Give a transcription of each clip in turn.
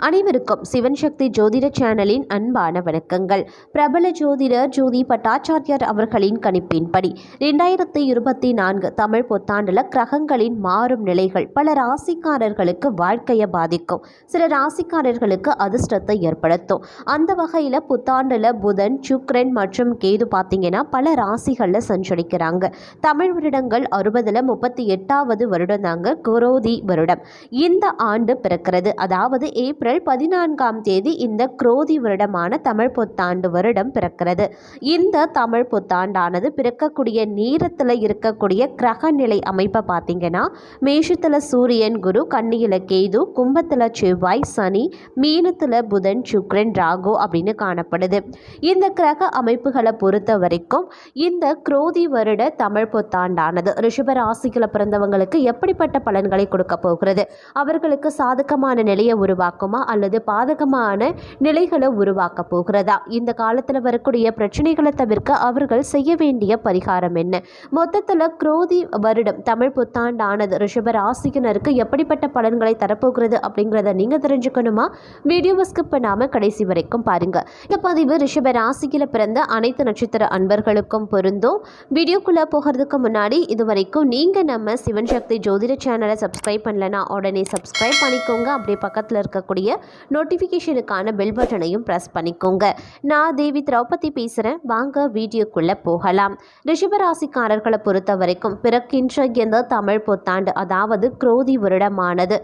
அனைவருக்கும் சிவன் சக்தி ஜோதிட சேனலின் அன்பான வணக்கங்கள். பிரபல ஜோதிடர் ஜோதி பட்டாச்சாரியார் அவர்களின் கணிப்பின்படி 2024 தமிழ் புத்தாண்டுல கிரகங்களின் மாறும் நிலைகள் பல ராசிக்காரர்களுக்கு வாழ்க்கையை பாதிக்கும், சில ராசிக்காரர்களுக்கு அதிர்ஷ்டத்தை ஏற்படுத்தும். அந்த வகையில் புத்தாண்டுல புதன், சுக்கிரன் மற்றும் கேது பார்த்தீங்கன்னா பல ராசிகளில் சஞ்சரிக்கிறாங்க. தமிழ் வருடங்கள் 60ல் 38வது வருடம் தாங்க குரோதி வருடம் இந்த ஆண்டு பிறக்கிறது. அதாவது ஏப்ரல் 14ஆம் தேதி இந்த குரோதி வருடமான தமிழ் புத்தாண்டு வருடம் பிறக்கிறது. இந்த தமிழ் புத்தாண்டானது பிறக்கக்கூடிய நேரத்தில் இருக்கக்கூடிய கிரக நிலை அமைப்பை பார்த்தீங்கன்னா மேஷத்தில் சூரியன், குரு, கன்னியில் கேது, கும்பத்தில் செவ்வாய், சனி, மீனத்தில் புதன், சுக்கிரன், ராகு அப்படின்னு காணப்படுது. இந்த கிரக அமைப்புகளை பொறுத்த வரைக்கும் இந்த குரோதி வருட தமிழ் புத்தாண்டானது ரிஷப ராசிகளை பிறந்தவங்களுக்கு எப்படிப்பட்ட பலன்களை கொடுக்க போகிறது? அவர்களுக்கு சாதகமான நிலையை உருவாக்குமா அல்லது பாதகமான நிலைகளை உருவாக்க போகிறதா? இந்த காலத்தில் வரக்கூடிய பிரச்சனைகளை தவிர்க்க அவர்கள் செய்ய வேண்டிய பரிகாரம் என்ன? மொத்தத்தில் குரோதி வருடம் தமிழ் புத்தாண்டானது ரிஷப ராசியினருக்கு எப்படிப்பட்ட பலன்களை தரப்போகிறது அப்படிங்கிறத நீங்கள் தெரிஞ்சுக்கணுமா? வீடியோவை ஸ்கிப் பண்ணாமல் கடைசி வரைக்கும் பாருங்க. இந்த பதிவு ரிஷப ராசியில் பிறந்த அனைத்து நட்சத்திர அன்பர்களுக்கும் பொருந்தும். வீடியோக்குள்ளே போகிறதுக்கு முன்னாடி இதுவரைக்கும் நீங்கள் நம்ம சிவன் சக்தி ஜோதிட சேனலை சப்ஸ்கிரைப் பண்ணலன்னா உடனே சப்ஸ்கிரைப் பண்ணிக்கோங்க. அப்படியே பக்கத்தில் இருக்கக்கூடிய நோட்டிஃபிகேஷனுக்கான பெல் பட்டனையும் ப்ரெஸ் பண்ணிக்கோங்க. நான் தேவி திரௌபதி பேசுகிறேன். வாங்க வீடியோக்குள்ளே போகலாம். ரிஷபராசிக்காரர்களை பொறுத்த வரைக்கும் பிறக்கின்ற இந்த தமிழ் புத்தாண்டு அதாவது குரோதி வருடமானது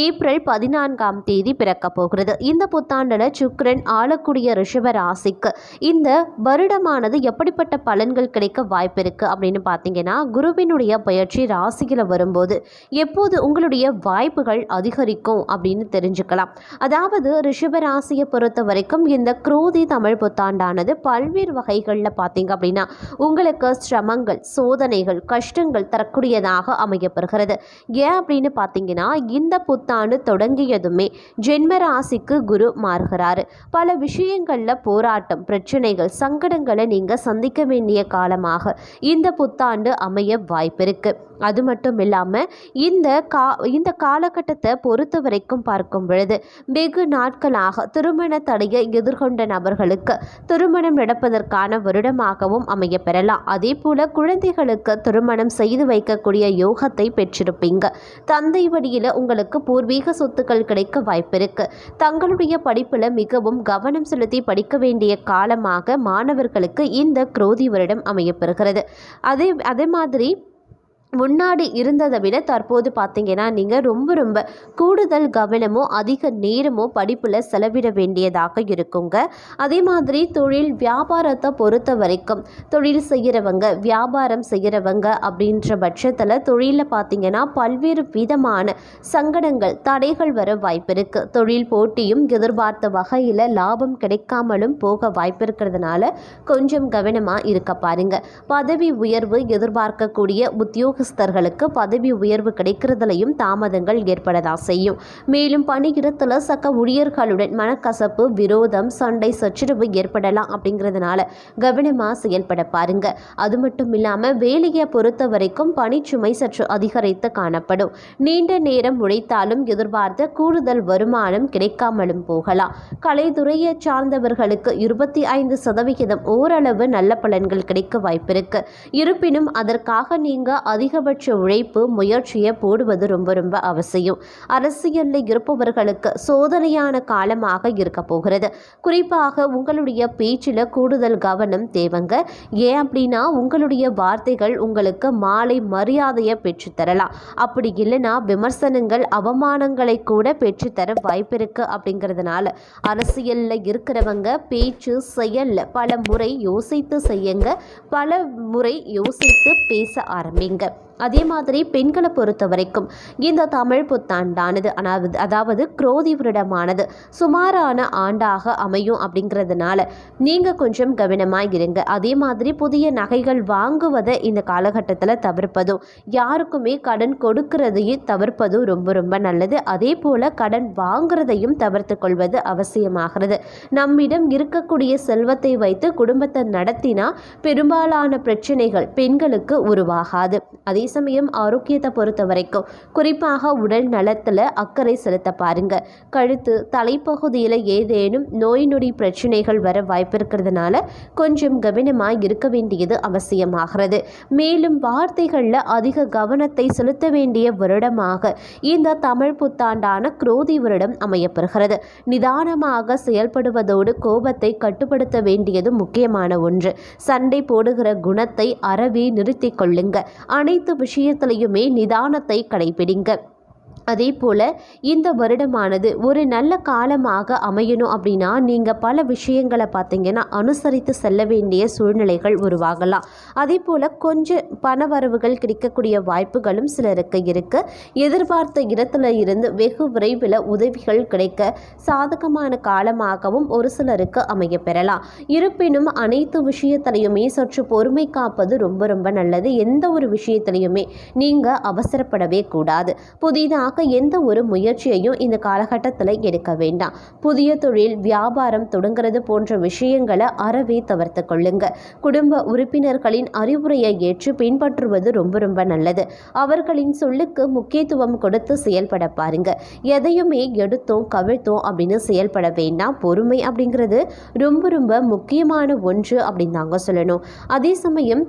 ஏப்ரல் 14ஆம் தேதி பிறக்க போகிறது. இந்த புத்தாண்டில் சுக்கிரன் ஆளக்கூடிய ரிஷபராசிக்கு இந்த வருடமானது எப்படிப்பட்ட பலன்கள் கிடைக்க வாய்ப்பு இருக்குது அப்படின்னு பார்த்தீங்கன்னா, குருவினுடைய பயிற்சி ராசியில் வரும்போது எப்போது உங்களுடைய வாய்ப்புகள் அதிகரிக்கும் அப்படின்னு தெரிஞ்சுக்கலாம். அதாவது ரிஷபராசியை பொறுத்த வரைக்கும் இந்த குரோதி தமிழ் புத்தாண்டானது பல்வேறு வகைகளில் பார்த்தீங்க அப்படின்னா உங்களுக்கு சிரமங்கள், சோதனைகள், கஷ்டங்கள் தரக்கூடியதாக அமையப்படுகிறது. ஏன் அப்படின்னு பார்த்தீங்கன்னா, இந்த புத்தாண்டு தொடங்கியதுமே ஜென்ம ராசிக்கு குரு மாறுகிறாரு. பல விஷயங்களில் போராட்டம், பிரச்சனைகள், சங்கடங்களை நீங்கள் சந்திக்க வேண்டிய காலமாக இந்த புத்தாண்டு அமைய வாய்ப்பு இருக்கு. அது மட்டும் இல்லாமல் இந்த காலகட்டத்தை பொறுத்த வரைக்கும் பார்க்கும் பொழுது வெகு நாட்களாக திருமண தடையை எதிர்கொண்ட நபர்களுக்கு திருமணம் நடப்பதற்கான வருடமாகவும் அமைய பெறலாம். அதே போல குழந்தைகளுக்கு திருமணம் செய்து வைக்கக்கூடிய யோகத்தை பெற்றிருப்பீங்க. தந்தை வழியில் உங்களுக்கு பூர்வீக சொத்துக்கள் கிடைக்க வாய்ப்பு இருக்கு. தங்களுடைய படிப்பில் மிகவும் கவனம் செலுத்தி படிக்க வேண்டிய காலமாக மாணவர்களுக்கு இந்த குரோதி வருடம் அமையப்பெறுகிறது. அதே மாதிரி முன்னாடி இருந்ததை விட தற்போது பார்த்தீங்கன்னா நீங்கள் ரொம்ப கூடுதல் கவனமோ அதிக நேரமோ படிப்பில் செலவிட வேண்டியதாக இருக்குங்க. அதே மாதிரி தொழில் வியாபாரத்தை பொறுத்த வரைக்கும் தொழில் செய்கிறவங்க, வியாபாரம் செய்கிறவங்க அப்படின்ற பட்சத்தில் தொழிலில் பார்த்தீங்கன்னா பல்வேறு விதமான சங்கடங்கள், தடைகள் வர வாய்ப்பு இருக்குது. தொழில் போட்டியும் எதிர்பார்த்த வகையில் லாபம் கிடைக்காமலும் போக வாய்ப்பு இருக்கிறதுனால கொஞ்சம் கவனமாக இருக்க பாருங்க. பதவி உயர்வு எதிர்பார்க்கக்கூடிய உத்தியோகஸ்தர்களுக்கு பதவி உயர்வு கிடைக்கிறதுலையும் தாமதங்கள் ஏற்படதா செய்யும். மேலும் பணியிடத்தில் சக ஊழியர்களுடன் மனக்கசப்பு, விரோதம், சண்டை, சச்சரவு ஏற்படலாம். அப்படிங்கிறதுனால கவனமாக செயல்பட பாருங்க. அது மட்டும் இல்லாமல் வேலையை பொறுத்த வரைக்கும் பணிச்சுமை சற்று அதிகரித்து காணப்படும். நீண்ட நேரம் உழைத்தாலும் எதிர்பார்த்த கூடுதல் வருமானம் கிடைக்காமலும் போகலாம். கலைத்துறையை சார்ந்தவர்களுக்கு 25% ஓரளவு நல்ல பலன்கள் கிடைக்க வாய்ப்பிருக்கு. இருப்பினும் அதற்காக நீங்கள் அதிகபட்ச உழைப்பு, முயற்சியை போடுவது ரொம்ப அவசியம். அரசியலில் இருப்பவர்களுக்கு சோதனையான காலமாக இருக்க போகிறது. குறிப்பாக உங்களுடைய பேச்சில் கூடுதல் கவனம் தேவைங்க. ஏன் அப்படின்னா உங்களுடைய வார்த்தைகள் உங்களுக்கு மாலை மரியாதையை பெற்றுத்தரலாம். அப்படி இல்லைன்னா விமர்சனங்கள், அவமானங்களை கூட பெற்றுத்தர வாய்ப்பு இருக்கு. அப்படிங்கிறதுனால அரசியலில் இருக்கிறவங்க பேச்சு, செயலில் பல முறை யோசித்து செய்யுங்க, பல முறை யோசித்து பேச ஆரம்பிங்க. அதே மாதிரி பெண்களை பொறுத்த வரைக்கும் இந்த தமிழ் புத்தாண்டானது அதாவது குரோதி வருடமானது சுமாரான ஆண்டாக அமையும். அப்படிங்கிறதுனால நீங்கள் கொஞ்சம் கவனமாக இருங்க. அதே மாதிரி புதிய நகைகள் வாங்குவதை இந்த காலகட்டத்தில் தவிர்ப்பதும், யாருக்குமே கடன் கொடுக்கிறதையும் தவிர்ப்பதும் ரொம்ப நல்லது. அதே போல் கடன் வாங்குறதையும் தவிர்த்து கொள்வது அவசியமாகிறது. நம்மிடம் இருக்கக்கூடிய செல்வத்தை வைத்து குடும்பத்தை நடத்தினா பெரும்பாலான பிரச்சனைகள் பெண்களுக்கு உருவாகாது. அதே சமயம் ஆரோக்கியத்தை பொறுத்த வரைக்கும் குறிப்பாக உடல் நலத்தில் அக்கறை செலுத்த பாருங்க. கழுத்து தலைப்பகுதியில் ஏதேனும் நோய் நொடி பிரச்சனைகள் வர வாய்ப்பு இருக்கிறதுனால கொஞ்சம் கவனமாக இருக்க வேண்டியது அவசியமாகிறது. மேலும் வார்த்தைகளில் அதிக கவனத்தை செலுத்த வேண்டிய வருடமாக இந்த தமிழ் புத்தாண்டான குரோதி வருடம் அமையப்பெறுகிறது. நிதானமாக செயல்படுவதோடு கோபத்தை கட்டுப்படுத்த வேண்டியது முக்கியமான ஒன்று. சண்டை போடுகிற குணத்தை அறவே நிறுத்திக் கொள்ளுங்க. அனைத்து விஷயத்திலையுமே நிதானத்தை கடைபிடிங்க. அதே போல் இந்த வருடமானது ஒரு நல்ல காலமாக அமையணும் அப்படின்னா நீங்கள் பல விஷயங்களை பார்த்தீங்கன்னா அனுசரித்து செல்ல வேண்டிய சூழ்நிலைகள் உருவாகலாம். அதே போல் கொஞ்சம் பண வரவுகள் கிடைக்கக்கூடிய வாய்ப்புகளும் சிலருக்கு இருக்குது. எதிர்பார்த்த இடத்துல இருந்து வெகு விரைவில் உதவிகள் கிடைக்க சாதகமான காலமாகவும் ஒரு சிலருக்கு அமைய பெறலாம். இருப்பினும் அனைத்து விஷயத்திலையுமே சற்று பொறுமை காப்பது ரொம்ப ரொம்ப நல்லது. எந்த ஒரு விஷயத்திலையுமே நீங்கள் அவசரப்படவே கூடாது. புதிதாக எந்த ஒரு முயற்சியையும் இந்த காலகட்டத்தில் எடுக்க வேண்டாம். புதிய தொழில் வியாபாரம் தொடங்குறது போன்ற விஷயங்களை அறவே தவிர்த்து கொள்ளுங்க. குடும்ப உறுப்பினர்களின் அறிவுரையை ஏற்று பின்பற்றுவது ரொம்ப ரொம்ப நல்லது. அவர்களின் சொல்லுக்கு முக்கியத்துவம் கொடுத்து செயல்பட பாருங்க. எதையுமே எடுத்தோம் கவிழ்த்தோம் அப்படின்னு செயல்பட வேண்டாம். பொறுமை அப்படிங்கிறது ரொம்ப ரொம்ப முக்கியமான ஒன்று அப்படின்னு தாங்க சொல்லணும். அதே சமயம்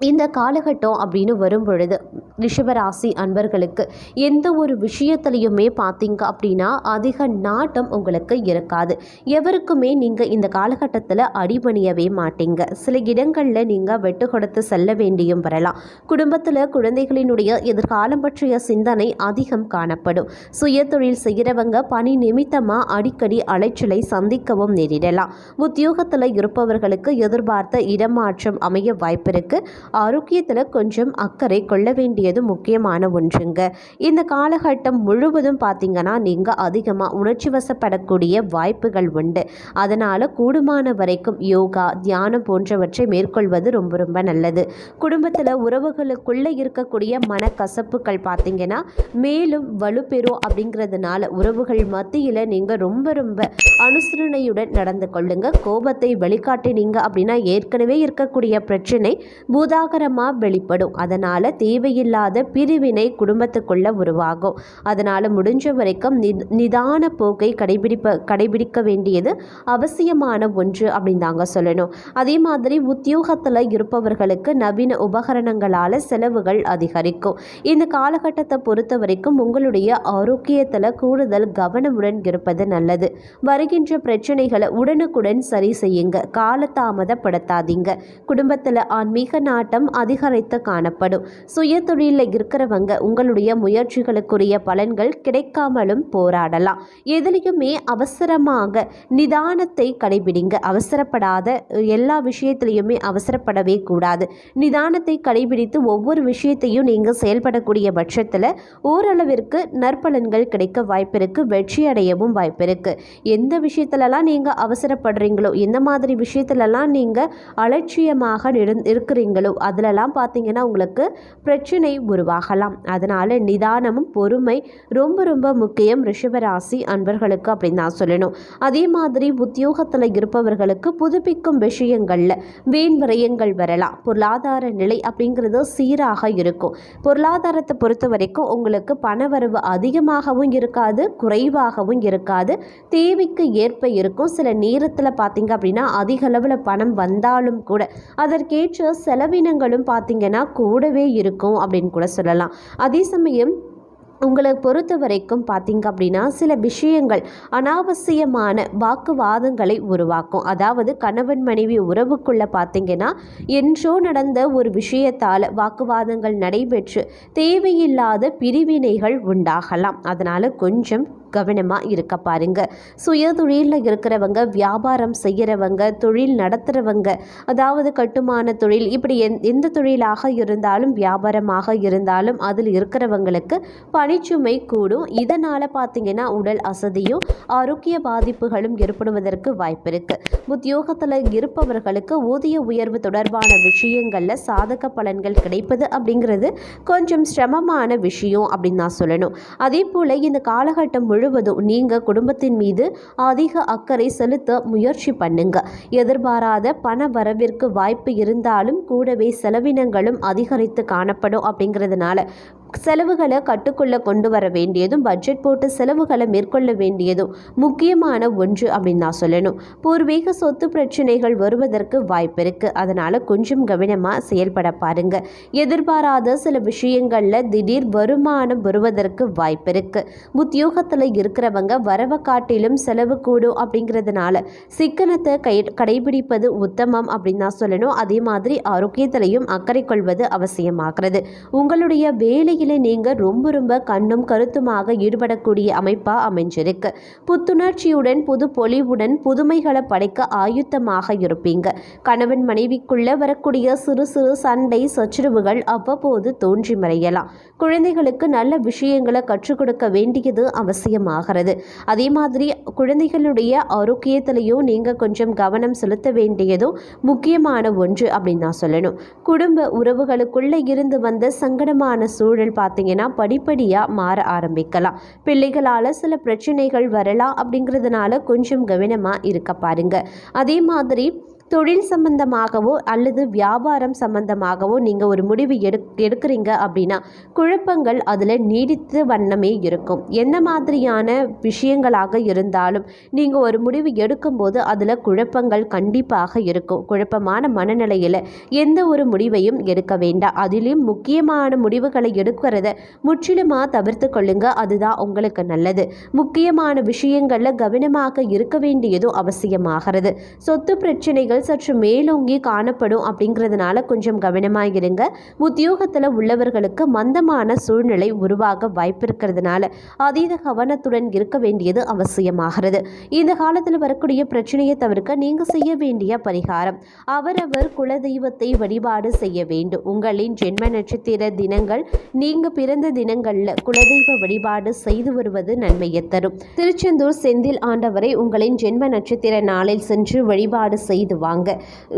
இந்த காலகட்டம் அப்படின்னு வரும் பொழுது ரிஷபராசி அன்பர்களுக்கு எந்த ஒரு விஷயத்துலையுமே பார்த்தீங்க அப்படின்னா அதிக நாட்டம் உங்களுக்கு இருக்காது. எவருக்குமே நீங்கள் இந்த காலகட்டத்தில் அடிபணியவே மாட்டீங்க. சில இடங்களில் நீங்கள் வெட்டு கொடுத்து செல்ல வேண்டியும் வரலாம். குடும்பத்தில் குழந்தைகளினுடைய எதிர்காலம் பற்றிய சிந்தனை அதிகம் காணப்படும். சுய தொழில் செய்கிறவங்க பணி நிமித்தமாக அடிக்கடி அலைச்சலை சந்திக்கவும் நேரிடலாம். உத்தியோகத்தில் இருப்பவர்களுக்கு எதிர்பார்த்த இடமாற்றம் அமைய வாய்ப்பிருக்கு. ஆரோக்கியத்தில் கொஞ்சம் அக்கறை கொள்ள வேண்டியது முக்கியமான ஒன்றுங்க. இந்த காலகட்டம் முழுவதும் பார்த்தீங்கன்னா நீங்கள் அதிகமாக உணர்ச்சி வசப்படக்கூடிய வாய்ப்புகள் உண்டு. அதனால் கூடுமான வரைக்கும் யோகா தியானம் போன்றவற்றை மேற்கொள்வது ரொம்ப ரொம்ப நல்லது. குடும்பத்தில் உறவுகளுக்குள்ளே இருக்கக்கூடிய மனக்கசப்புகள் பார்த்தீங்கன்னா மேலும் வலுப்பெறும். அப்படிங்கிறதுனால உறவுகள் மத்தியில் நீங்கள் ரொம்ப ரொம்ப அனுசரணையுடன் நடந்து கொள்ளுங்க. கோபத்தை வெளிக்காட்டினீங்க அப்படின்னா ஏற்கனவே இருக்கக்கூடிய பிரச்சனை பூதாகரமாக வெளிப்படும். அதனால் தேவையில்லாத பிரிவினை குடும்பத்துக்குள்ள உருவாகும். அதனால் முடிஞ்ச வரைக்கும் நிதான போக்கை கடைபிடிக்க வேண்டியது அவசியமான ஒன்று அப்படின்னு தாங்க சொல்லணும். அதே மாதிரி உத்தியோகத்தில் இருப்பவர்களுக்கு நவீன உபகரணங்களால் செலவுகள் அதிகரிக்கும். இந்த காலகட்டத்தை பொறுத்த வரைக்கும் உங்களுடைய ஆரோக்கியத்தில் கூடுதல் கவனமுடன் இருப்பது நல்லது. வருகின்ற பிரச்சனைகளை உடனுக்குடன் சரி செய்யுங்க. காலதாமதப்படுத்தாதீங்க. குடும்பத்தில் ஆன்மீக நாட்டம் அதிகரித்து காணப்படும். சுய தொழிலில் இருக்கிறவங்க உங்களுடைய முயற்சிகளுக்குரிய பலன்கள் கிடைக்காமலும் போராடலாம். எதிலையுமே அவசரமாக நிதானத்தை கடைபிடிங்க. அவசரப்படாத எல்லா விஷயத்திலையுமே அவசரப்படவே கூடாது. நிதானத்தை கடைபிடித்து ஒவ்வொரு விஷயத்தையும் நீங்கள் செயல்படக்கூடிய பட்சத்தில் ஓரளவிற்கு நற்பலன்கள் கிடைக்க வாய்ப்பிருக்கு. வெற்றி அடையவும் வாய்ப்பிருக்கு. எந்த விஷயத்துலலாம் நீங்கள் அவசரப்படுறீங்களோ எந்த மாதிரி விஷயத்துலலாம் நீங்கள் அலட்சியமாக இருக்கிறீங்களோ அதிலெல்லாம் பார்த்தீங்கன்னா உங்களுக்கு பிரச்சனை உருவாகலாம். அதனால் நிதானமும் பொறுமை ரொம்ப ரொம்ப முக்கியம் ரிஷபராசி அன்பர்களுக்கு அப்படின்னு நான் சொல்லணும். அதே மாதிரி உத்தியோகத்தில் இருப்பவர்களுக்கு புதுப்பிக்கும் விஷயங்களில் வீண் விரயங்கள் வரலாம். பொருளாதார நிலை அப்படிங்கிறது சீராக இருக்கும். பொருளாதாரத்தை பொறுத்த வரைக்கும் உங்களுக்கு பணவரவு அதிகமாகவும் இருக்காது குறைவாகவும் இருக்காது. தேவைக்கு ஏற்ப இருக்கும். சில நேரத்தில் பார்த்தீங்க அப்படின்னா அதிக அளவில் பணம் வந்தாலும் கூட அதற்கேற்ற செலவினங்களும் பார்த்தீங்கன்னா கூடவே இருக்கும் அப்படின்னு கூட சொல்லலாம். அதே சமயம் உங்களை பொறுத்த வரைக்கும் பார்த்தீங்க அப்படின்னா சில விஷயங்கள் அனாவசியமான வாக்குவாதங்களை உருவாக்கும். அதாவது கணவன் மனைவி உறவுக்குள்ளே பார்த்தீங்கன்னா என்றோ நடந்த ஒரு விஷயத்தால் வாக்குவாதங்கள் நடைபெற்று தேவையில்லாத பிரிவினைகள் உண்டாகலாம். அதனால் கொஞ்சம் கவனமாக இருக்க பாருங்க. சுய தொழிலில் இருக்கிறவங்க வியாபாரம் செய்கிறவங்க தொழில் நடத்துகிறவங்க அதாவது கட்டுமான தொழில் இப்படி எந்த தொழிலாக இருந்தாலும் வியாபாரமாக இருந்தாலும் அதில் இருக்கிறவங்களுக்கு பணிச்சுமை கூடும். இதனால் பார்த்தீங்கன்னா உடல் அசதியும் ஆரோக்கிய பாதிப்புகளும் ஏற்படுவதற்கு வாய்ப்பு இருக்குது. உத்தியோகத்தில் இருப்பவர்களுக்கு ஊதிய உயர்வு தொடர்பான விஷயங்களில் சாதக பலன்கள் கிடைப்பது அப்படிங்கிறது கொஞ்சம் சிரமமான விஷயம் அப்படின்னு நான் சொல்லணும். அதே போல் இந்த காலகட்டம் முழுவதும் நீங்கள் குடும்பத்தின் மீது அதிக அக்கறை செலுத்த முயற்சி பண்ணுங்க. எதிர்பாராத பண வரவிற்கு வாய்ப்பு இருந்தாலும் கூடவே செலவினங்களும் அதிகரித்து காணப்படும். அப்படிங்கிறதுனால செலவுகளை கட்டுக்குள்ள கொண்டு வர வேண்டியதும் பட்ஜெட் போட்டு செலவுகளை மேற்கொள்ள வேண்டியதும் முக்கியமான ஒன்று அப்படின்னு நான் சொல்லணும். பூர்வீக சொத்து பிரச்சனைகள் வருவதற்கு வாய்ப்பு இருக்கு. அதனால கொஞ்சம் கவனமாக செயல்பட பாருங்க. எதிர்பாராத சில விஷயங்களில் திடீர் வருமானம் வருவதற்கு வாய்ப்பு இருக்கு. உத்தியோகத்தில் இருக்கிறவங்க வரவை காட்டிலும் செலவு கூடும். அப்படிங்கிறதுனால சிக்கனத்தை கடைபிடிப்பது உத்தமம் அப்படின்னு நான் சொல்லணும். அதே மாதிரி ஆரோக்கியத்திலையும் அக்கறை கொள்வது அவசியமாகிறது. உங்களுடைய வேலையில் நீங்கள் ரொம்ப கண்ணும் கருத்துமாக ஈடுபடக்கூடிய அமைப்பாக அமைஞ்சிருக்கு. புத்துணர்ச்சியுடன் புது பொலிவுடன் புதுமைகளை படைக்க ஆயுத்தமாக இருப்பீங்க. கணவன் மனைவிக்குள்ள வரக்கூடிய சிறு சிறு சண்டை சச்சரவுகள் அவ்வப்போது தோன்றி மறையலாம். குழந்தைகளுக்கு நல்ல விஷயங்களை கற்றுக் கொடுக்க வேண்டியது அவசியமாகிறது. அதே மாதிரி குழந்தைகளுடைய ஆரோக்கியத்திலையும் நீங்கள் கொஞ்சம் கவனம் செலுத்த வேண்டியதும் முக்கியமான ஒன்று அப்படின்னு நான் சொல்லணும். குடும்ப உறவுகளுக்குள்ளே இருந்து வந்த சங்கடமான சூழல் பார்த்தீங்கன்னா படிப்படியாக மாற ஆரம்பிக்கலாம். பிள்ளைகளால் சில பிரச்சனைகள் வரலாம். அப்படிங்கிறதுனால கொஞ்சம் கவனமாக இருக்க பாருங்க. அதே மாதிரி தொழில் சம்பந்தமாகவோ அல்லது வியாபாரம் சம்பந்தமாகவோ நீங்கள் ஒரு முடிவு எடுக்கிறீங்க அப்படின்னா குழப்பங்கள் அதில் நீடித்த வண்ணமே இருக்கும். என்ன மாதிரியான விஷயங்களாக இருந்தாலும் நீங்கள் ஒரு முடிவு எடுக்கும்போது அதில் குழப்பங்கள் கண்டிப்பாக இருக்கும். குழப்பமான மனநிலையில் எந்த ஒரு முடிவையும் எடுக்க வேண்டாம். அதிலும் முக்கியமான முடிவுகளை எடுக்கிறத முற்றிலுமாக தவிர்த்து கொள்ளுங்க. அதுதான் உங்களுக்கு நல்லது. முக்கியமான விஷயங்களில் கவனமாக இருக்க வேண்டியதும் அவசியமாகிறது. சொத்து பிரச்சனைகள் சற்று மேலோங்கி காணப்படும். அப்படிங்கிறதுனால கொஞ்சம் கவனமாக இருங்க. உத்தியோகத்தில் உள்ளவர்களுக்கு மந்தமான சூழ்நிலை உருவாக வாய்ப்பு இருக்கிறதுனால அதீத கவனத்துடன் இருக்க வேண்டியது அவசியமாகிறது. இந்த காலத்தில் வரக்கூடிய பிரச்சனையை தவிர்க்க நீங்கள் செய்ய வேண்டிய பரிகாரம் அவரவர் குலதெய்வத்தை வழிபாடு செய்ய வேண்டும். உங்களின் ஜென்ம நட்சத்திர தினங்கள் நீங்கள் பிறந்த தினங்களில் குலதெய்வ வழிபாடு செய்து வருவது நன்மையை தரும். திருச்செந்தூர் செந்தில் ஆண்டவரை உங்களின் ஜென்ம நட்சத்திர நாளில் சென்று வழிபாடு செய்து வாங்க.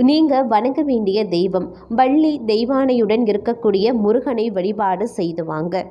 நீங்கள் வணங்க வேண்டிய தெய்வம் வள்ளி தெய்வானையுடன் இருக்கக்கூடிய முருகனை வழிபாடு செய்து வாங்க.